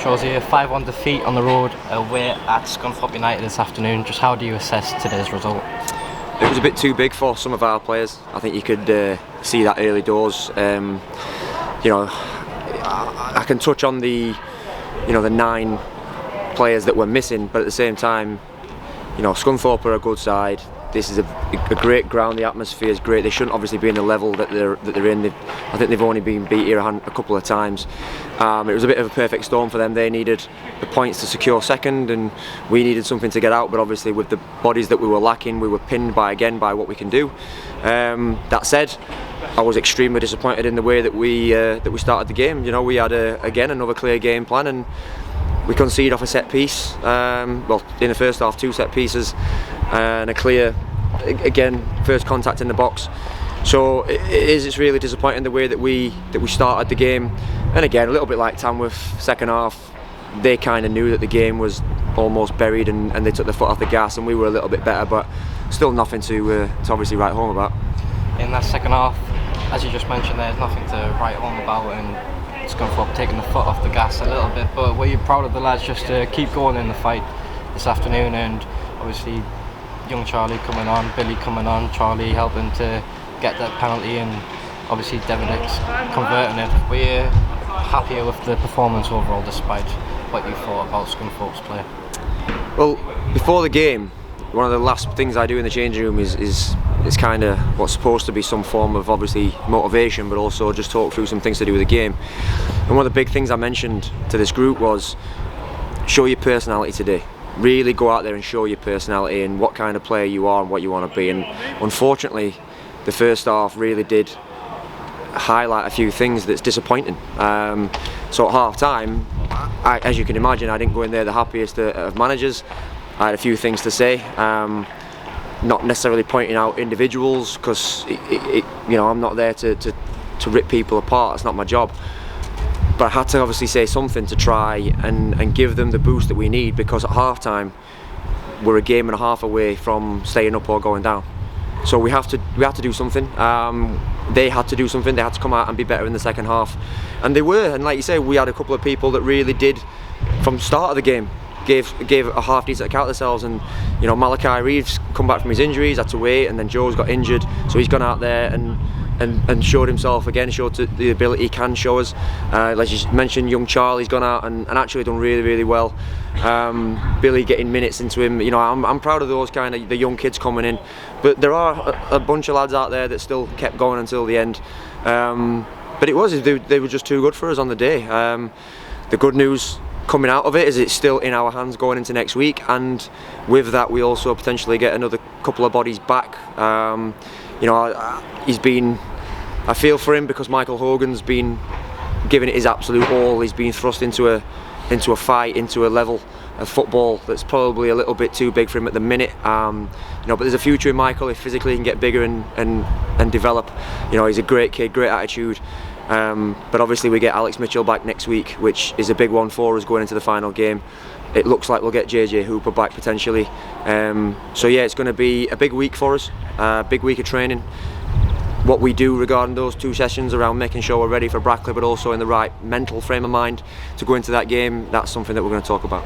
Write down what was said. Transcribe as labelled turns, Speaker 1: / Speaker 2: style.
Speaker 1: Shaw's here, 5-1 defeat on the road away at Scunthorpe United this afternoon. Just how do you assess today's result?
Speaker 2: It was a bit too big for some of our players. I think you could see that early doors. I can touch on the 9 players that were missing, but at the same time, Scunthorpe are a good side. This is a great ground. The atmosphere is great. They shouldn't obviously be in the level that they're in. I think they've only been beat here a couple of times. It was a bit of a perfect storm for them. They needed the points to secure second, and we needed something to get out. But obviously, with the bodies that we were lacking, we were pinned by what we can do. That said, I was extremely disappointed in the way that we started the game. We had again another clear game plan, and we conceded off a set piece. Well, in the first half, 2 set pieces and a clear, again, first contact in the box. So it's really disappointing the way that we started the game. And again, a little bit like Tamworth, second half, they kind of knew that the game was almost buried, and they took their foot off the gas, and we were a little bit better, but still nothing to obviously write home about.
Speaker 1: In that second half, as you just mentioned, there's nothing to write home about, and Scunthorpe taking the foot off the gas a little bit. But were you proud of the lads just to keep going in the fight this afternoon? And obviously, young Charlie coming on, Billy coming on, Charlie helping to get that penalty, and obviously Devinix converting it. Were you happier with the performance overall, despite what you thought about Scunthorpe's play?
Speaker 2: Well, before the game, one of the last things I do in the changing room is kind of what's supposed to be some form of obviously motivation, but also just talk through some things to do with the game. And one of the big things I mentioned to this group was show your personality today. Really go out there and show your personality and what kind of player you are and what you want to be. And unfortunately, the first half really did highlight a few things that's disappointing. So at half time, as you can imagine, I didn't go in there the happiest of managers. I had a few things to say, not necessarily pointing out individuals, because I'm not there to rip people apart. It's not my job. But I had to obviously say something to try and give them the boost that we need, because at half time we're a game and a half away from staying up or going down. So we have to do something. They had to do something. They had to come out and be better in the second half, and they were. And like you say, we had a couple of people that really did, from the start of the game, gave a half decent account of themselves. And Malachi Reeves come back from his injuries, had to wait, and then Joe's got injured, so he's gone out there and showed himself again, showed the ability he can show us. Like you mentioned, young Charlie's gone out and actually done really, really well. Billy getting minutes into him. I'm proud of those kind of the young kids coming in, but there are a bunch of lads out there that still kept going until the end. But they were just too good for us on the day. The good news coming out of it is it's still in our hands going into next week, and with that we also potentially get another couple of bodies back. I feel for him, because Michael Hogan's been giving it his absolute all. He's been thrust into a fight, into a level of football that's probably a little bit too big for him at the minute. But there's a future in Michael if physically he can get bigger and develop. He's a great kid, great attitude. But obviously we get Alex Mitchell back next week, which is a big one for us going into the final game. It looks like we'll get JJ Hooper back potentially. So yeah, it's going to be a big week for us, a big week of training. What we do regarding those 2 sessions around making sure we're ready for Brackley, but also in the right mental frame of mind to go into that game, that's something that we're going to talk about.